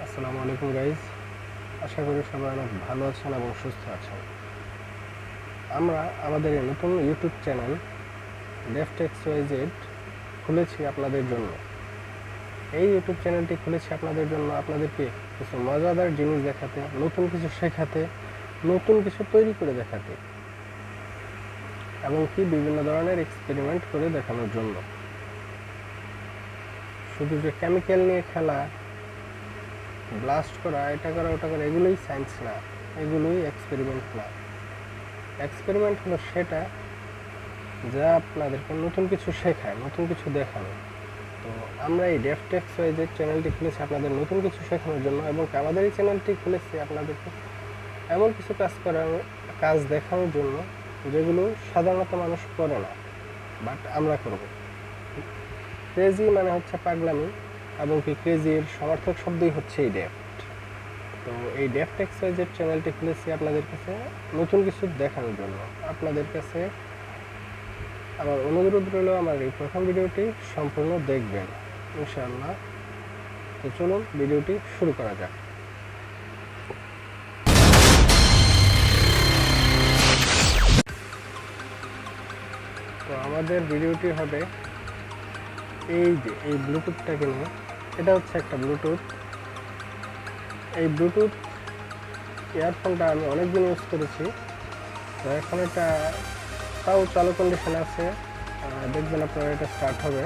আসসালামু আলাইকুম গাইজ, আশা করি সবাই অনেক ভালো আছেন এবং সুস্থ আছেন। আমরা আমাদের এই নতুন ইউটিউব চ্যানেল DevTextYZ খুলেছি আপনাদের জন্য। এই ইউটিউব চ্যানেলটি খুলেছি আপনাদের জন্য, আপনাদেরকে কিছু মজাদার জিনিস দেখাতে, নতুন কিছু শেখাতে, নতুন কিছু তৈরি করে দেখাতে এবং কি বিভিন্ন ধরনের এক্সপেরিমেন্ট করে দেখানোর জন্য। শুধু যে কেমিক্যাল নিয়ে খেলা, ব্লাস্ট করা, এটা করা ওটা করা, এগুলোই সায়েন্স না, এগুলোই এক্সপেরিমেন্ট না। এক্সপেরিমেন্ট হলো সেটা যা আপনাদেরকে নতুন কিছু শেখায়, নতুন কিছু দেখানো। তো আমরা এই DevTextYZ চ্যানেলটি খুলেছি আপনাদের নতুন কিছু শেখানোর জন্য, এবং আমাদের এই চ্যানেলটি খুলেছি আপনাদেরকে এমন কিছু কাজ দেখানোর জন্য যেগুলো সাধারণত মানুষ করে না, বাট আমরা করব। ক্রেজি মানে হচ্ছে পাগলামি, এবং কি ক্রেজির সমার্থক শব্দই হচ্ছে এই ডেফট। তো এই DevTextYZ চ্যানেলটি খুলেছি আপনাদের কাছে নতুন কিছু দেখানোর জন্য। আপনাদের কাছে আমার অনুরোধ রইল আমার এই প্রথম ভিডিওটি সম্পূর্ণ দেখবেন ইনশাআল্লাহ। তো চলুন ভিডিওটি শুরু করা যাক। তো আমাদের ভিডিওটি হবে এই যে এই ব্লুটুথটাকে নিয়ে। এটা হচ্ছে একটা ব্লুটুথ। এই ব্লুটুথ ইয়ারফোনটা আমি অনেকদিন ইউজ করেছি, তো এখন এটা তাও চালু কন্ডিশন আছে। দেখবেন আপনারা এটা স্টার্ট হবে।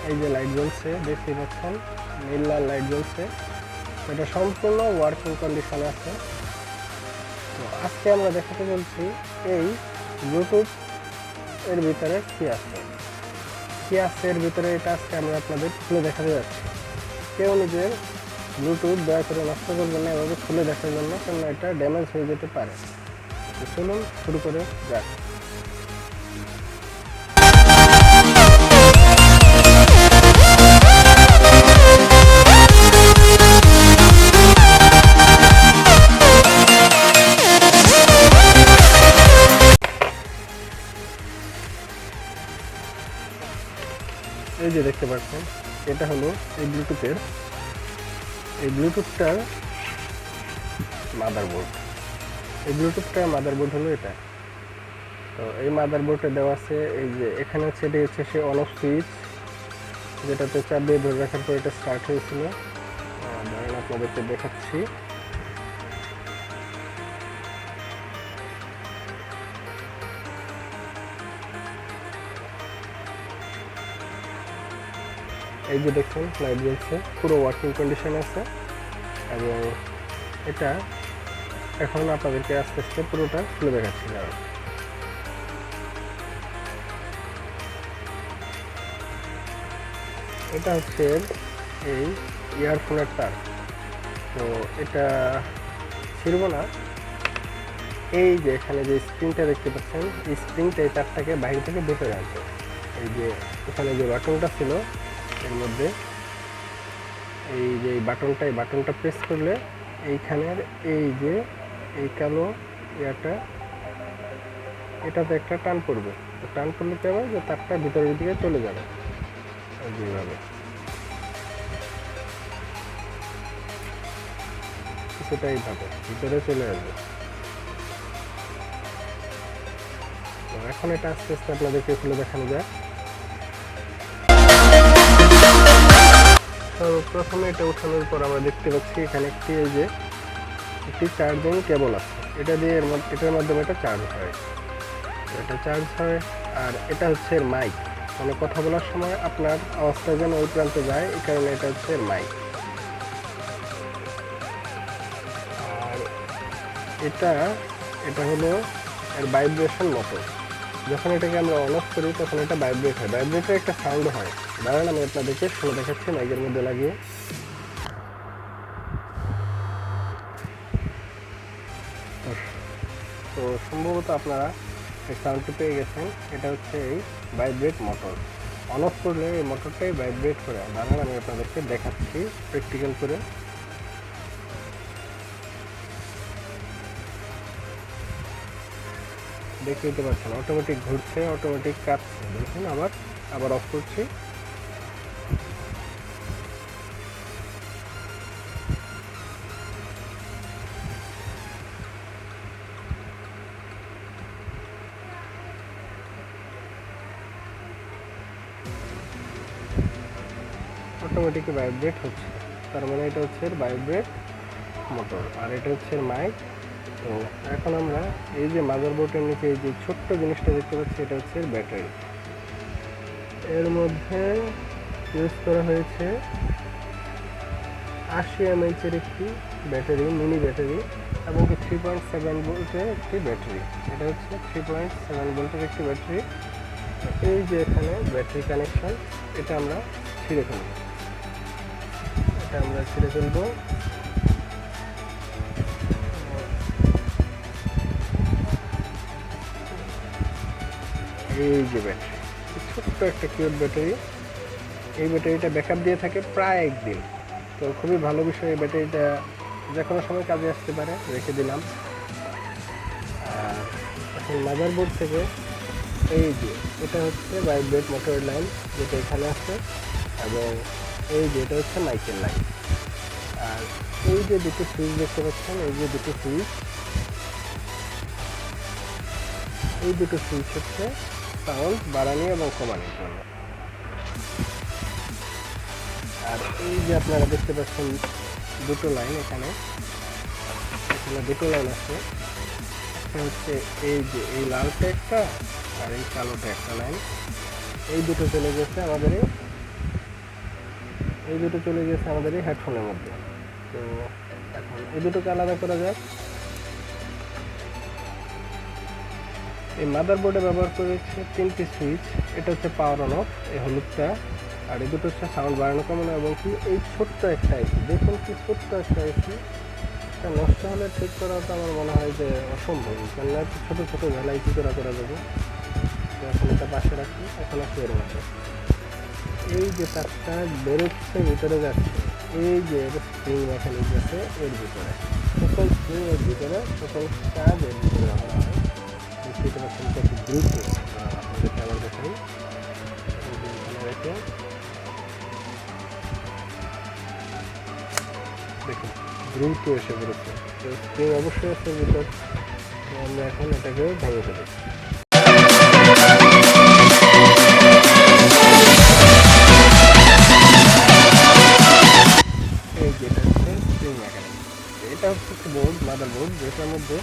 এই যে লাইট জ্বলছে, দেখতে পাচ্ছেন নীল লাল লাইট জ্বলছে, এটা সম্পূর্ণ ওয়ার্কিং কন্ডিশনে আছে। তো আজকে আমরা দেখাতে বলছি এই ব্লুটুথ এর ভিতরে কি আছে এর ভিতরে, এটা আজকে আমরা আপনাদের খুলে দেখাতে যাচ্ছি। কেউ নিজের ব্লুটুথ দয়া করে নষ্ট করবেন না এভাবে খুলে দেখার জন্য, কারণ এটা ড্যামেজ হয়ে যেতে পারে। তো চলুন শুরু করে যাক। এই যে দেখতে পাচ্ছেন, এটা হলো এই ব্লুটুথটার মাদারবোর্ড। এই ব্লুটুথটার মাদারবোর্ড হলো এটা। তো এই মাদারবোর্ডে দেওয়া আছে এই যে এখানে হচ্ছে, এটি হচ্ছে সে অন অফ সুইচ, যেটাতে চাপ দিয়ে ধরে রাখার পর এটা স্টার্ট হয়েছিল। ধরেন আপনাদেরকে দেখাচ্ছি। এই যে দেখছেন লাইট জ্বলছে, পুরো ওয়ার্কিং কন্ডিশন আছে। এবং এটা এখন আপনাদেরকে আস্তে আস্তে পুরোটা খুলে দেখাচ্ছি। কারণ এটা হচ্ছে এই ইয়ারফোনের তার। তো এটা ছিড়ব না। এই যে এখানে যে স্প্রিংটা দেখতে পাচ্ছেন, এই স্প্রিংটা এই তারটাকে বাইরে থেকে ভেতরে আনবে। এই যে এখানে যে বাটনটা ছিল এর মধ্যে, এই যে বাটনটা প্রেস করলে এইখানের এই যে এই কালো ইয়াটা, এটাতে একটা টান পড়বে। তো টান পড়লে কি হবে, যে তারটা ভিতরের দিকে চলে যাবে যেভাবে, কিছুটা এইভাবে ভিতরে চলে আসবে। তো এখন এটা আস্তে আস্তে আপনাদেরকে খুলে দেখানো যায়। সর্বপ্রথমে এটা ওঠানোর পর আমরা দেখতে পাচ্ছি এখানে একটি চার্জিং কেবল আছে। এটা দিয়ে এটার মাধ্যমে এটা চার্জ হয়। এটা চার্জ হয়। আর এটা হচ্ছে এর মাইক, মানে কথা বলার সময় আপনার আওয়াজটা যেন ওই প্রান্তে যায়, এই কারণে এটা হচ্ছে এর মাইক। আর এটা হলো এর ভাইব্রেশন মোটর। যখন এটাকে আমরা অন অফ করি তখন এটা ভাইব্রেট হয়, ভাইব্রেটের একটা সাউন্ড হয়। দাঁড়ান আমি আপনাদেরকে শুনে দেখাচ্ছি মাইকের মধ্যে লাগিয়ে। তো সম্ভবত আপনারা এই সাউন্ডটি পেয়ে গেছেন। এটা হচ্ছে এই ভাইব্রেট মোটর। অন অফ করলে এই মোটরটাই ভাইব্রেট করে। দাঁড়ান আমি আপনাদেরকে দেখাচ্ছি প্র্যাকটিক্যাল করে। দেখতে দিতে পারছেন অটোমেটিক ঘুরছে, অটোমেটিক কাঁপছে। দেখুন আবার অফ করছি। অটোমেটিক ভাইব্রেট হচ্ছে, তার মানে এটা হচ্ছে ভাইব্রেট মোটর। আর এটা হচ্ছে মাইক। তো এখন আমরা এই যে মাদারবোর্ডের নিচে এই যে ছোট্ট জিনিসটা দেখতে পাচ্ছি, এটা হচ্ছে ব্যাটারি। এর মধ্যে ইউজ করা হয়েছে 80 mAh একটি ব্যাটারি, মিনি ব্যাটারি, এবং 3.7 ভোল্টের একটি ব্যাটারি। এটা হচ্ছে 3.7 ভোল্টের একটি ব্যাটারি। এই যে এখানে ব্যাটারি কানেকশন, এটা আমরা ছিঁড়ে ফেলবো। এই যে ব্যাটারি, ছোট্ট একটা কিউট ব্যাটারি। এই ব্যাটারিটা ব্যাকআপ দিয়ে থাকে প্রায় 1 দিন। তো খুবই ভালো বিষয়, এই ব্যাটারিটা যে কোনো সময় কাজে আসতে পারে, রেখে দিলাম। আর এখন মাদারবোর্ড থেকে এই যে এটা হচ্ছে ভাইব্রেট মোটরের লাইন, যেটা এখানে আছে, এবং এই যে এটা হচ্ছে মাইকের লাইন। আর এই যে দুটো সুইচ দেখতে পাচ্ছেন, এই যে দুটো সুইচ, এই দুটো সুইচ হচ্ছে সাউন্ড বাড়ানো এবং কমানোর জন্য। আর এই যে আপনারা দেখতে পাচ্ছেন দুটো লাইন, এখানে দুটো লাইন আছে। একটা হচ্ছে এই যে এই লালটা একটা, আর এই কালোটা একটা লাইন। এই দুটো চলে গেছে আমাদের এই হেডফোনের মধ্যে। তো এখন এই দুটোকে আলাদা করা যাক। এই মাদারবোর্ডে ব্যবহার করেছে 3টি সুইচ। এটা হচ্ছে পাওয়ার অন অফ, এই হলুদটা। আর এই দুটো হচ্ছে সাউন্ড বাড়ানো কমানো, এবং কি এই ছোট্ট একটা এসি। দেখুন কি ছোট্ট একটা এসি, এটা নষ্ট হলে ঠিক করা তো আমার মনে হয় যে অসম্ভব, কেননা ছোটো ছোটো ঝালাই কী করা যাবে। তো এখন এটা পাশে রাখি। এখন আছে এর মধ্যে এই যে তারটা বেরোচ্ছে, ভিতরে যাচ্ছে, এই যে স্প্রিং মেকানিক আছে এর ভিতরে, সকল স্প্রিং এর ভিতরে, সকল কাজ এর ভিতরে করা হয়। বুঝতে পারছেন কত দ্রুত। আপনাদেরকে আবার দেখাই, রেখে দেখুন দ্রুত এসে পড়েছে। তো স্প্রিং অবশ্যই আছে ভিতর। আমরা এখন এটাকে ভেঙে ফেলি। এই যেটা হচ্ছে স্প্রিং মেকানিক, এটা হচ্ছে বোর্ড, মাদারবোর্ড, যেটার মধ্যে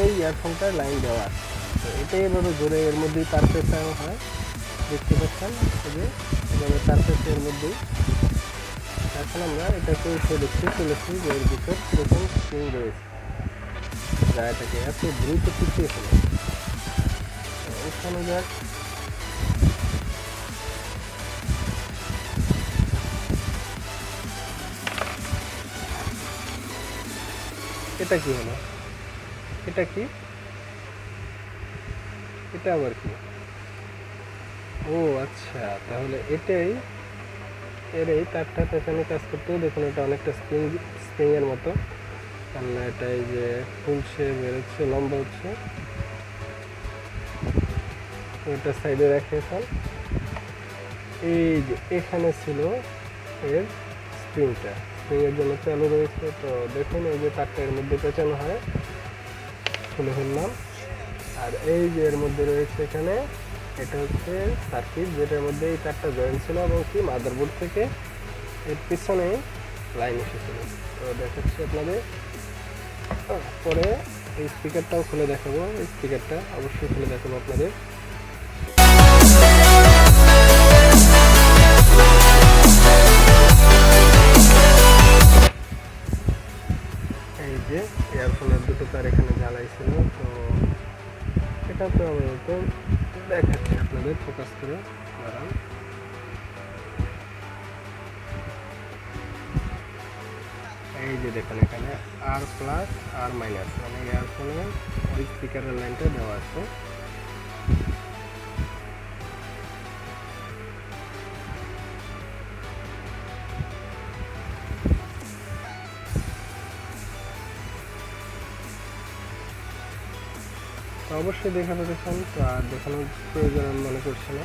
এই ইয়ারফোনটার লাইন দেওয়া আছে। তো এটাই এভাবে জোরে এর মধ্যেই তার পেঁচানো হয়, দেখতে পাচ্ছেন যে এভাবে তার পেঁচে এর মধ্যেই। এখন আমরা এটাকে উঠে দেখতে চলেছি যে এর ভিতর কীরকম স্প্রিং রয়েছে, যা এটাকে এত দ্রুত পিছিয়ে ফেলে। উঠানো যাক। এটা কি হলো? এটা কি? এটা আবার কি? ও আচ্ছা, তাহলে এটাই এই তারটা পেছনে কাজ করতেও দেখুন এটা অনেকটা স্প্রিংয়ের মতো, কেননা এটা এই যে ফুলছে, বেরোচ্ছে, লম্বা হচ্ছে। এটা সাইডে রেখেছেন। এই যে এখানে ছিল এর স্প্রিংয়ের জন্য চালু রয়েছে। তো দেখুন এই যে তারটা এর মধ্যে পেঁচানো হয়, খুলে ফেললাম। আর এই যে এর মধ্যে রয়েছে এখানে, এটা হচ্ছে সার্কিট, যেটার মধ্যে এই তারটা জয়েন্ট ছিল, এবং কি মাদারবোর্ড থেকে এর পিছনে লাইন এসেছিল। তো দেখাচ্ছি আপনাদের পরে। এই স্পিকারটাও খুলে দেখাবো, এই স্পিকারটা অবশ্যই খুলে দেখাবো আপনাদের। এই যে ইয়ারফোনের দুটো তার এখানে জ্বালাই ছিল। তো এটা তো আমি তো দেখাচ্ছি আপনাদের, ফোকাস করে দাঁড়ান। এই যে দেখুন এখানে আর প্লাস আর মাইনাস, মানে ইয়ারফোনের ওই স্পিকারের লাইনটা দেওয়া আছে। তো অবশ্যই দেখাতে পেরেছেন, তো আর দেখানোর প্রয়োজন আমি মনে করছি না।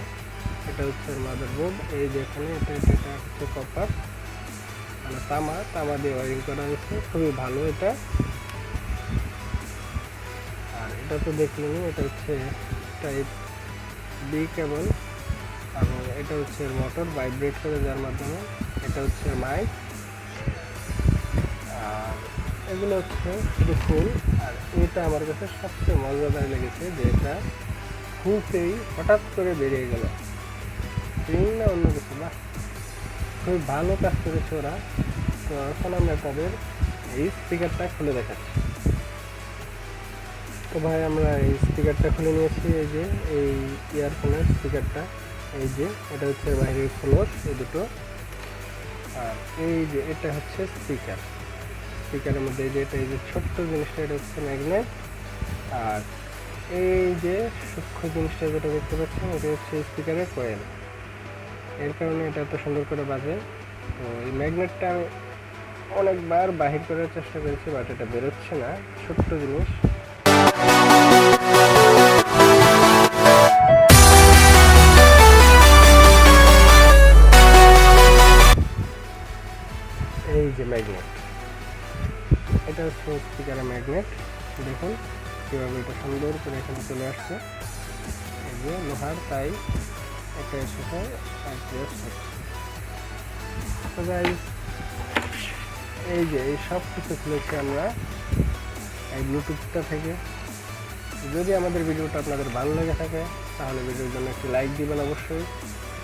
এটা হচ্ছে মাদারবোর্ড। এই যে এখানে এটা হচ্ছে কপার, মানে তামা দিয়ে ওয়ারিং করা হয়েছে, খুবই ভালো এটা। আর এটা তো দেখলেনি, এটা হচ্ছে টাইপ বি কেবল, এবং এটা হচ্ছে মোটর ভাইব্রেট করে যার মাধ্যমে, এটা হচ্ছে মাইক, আর এগুলো হচ্ছে শুধু ফুল। আর এটা আমার কাছে সবচেয়ে মজাদার লেগেছে যে এটা হুকেই হঠাৎ করে বেরিয়ে গেল, রিং না অন্য কিছু, না খুবই ভালো কাজ করেছে ওরা। তো এখন আমরা তাদের এই স্পিকারটা খুলে দেখাচ্ছি। তো ভাই আমরা এই স্পিকারটা খুলে নিয়েছি, এই যে এই ইয়ারফোনের স্পিকারটা, এই যে এটা হচ্ছে বাইরের ফ্লোর এই দুটো, আর এই যে এটা হচ্ছে স্পিকার। স্পিকারের মধ্যে এই যে এটা, এই যে ছোট্ট জিনিসটা এটা হচ্ছে ম্যাগনেট, আর এই যে সূক্ষ্ম জিনিসটা যেটা দেখতে পাচ্ছেন এটা হচ্ছে স্পিকারের কয়েল, এর কারণে এটা এত সুন্দর করে বাজে। তো এই ম্যাগনেটটা আমি অনেকবার বাহির করার চেষ্টা করেছি, বাট এটা বেরোচ্ছে না, ছোট্ট জিনিস। এই যে ম্যাগনেট, এটা হচ্ছে স্পিকারের ম্যাগনেট, দেখুন কীভাবে এটা সুন্দর করে এখানে চলে আসছে, এই যে লোহার, তাই এটা এসেছে অ্যাডজাস্ট হচ্ছে। তো গাইস এই যে এই সব কিছু খুলেছি আমরা এই ব্লুটুথটা থেকে। যদি আমাদের ভিডিওটা আপনাদের ভালো লেগে থাকে তাহলে ভিডিওর জন্য একটি লাইক দিবেন অবশ্যই,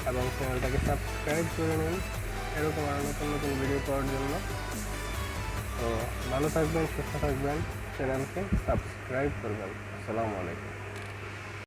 এবং চ্যানেলটাকে সাবস্ক্রাইব করে নিন এরকম আরও নতুন নতুন ভিডিও পাওয়ার জন্য। তো ভালো থাকবেন, সুস্থ থাকবেন, চ্যানেলকে সাবস্ক্রাইব করবেন। আসসালামু আলাইকুম।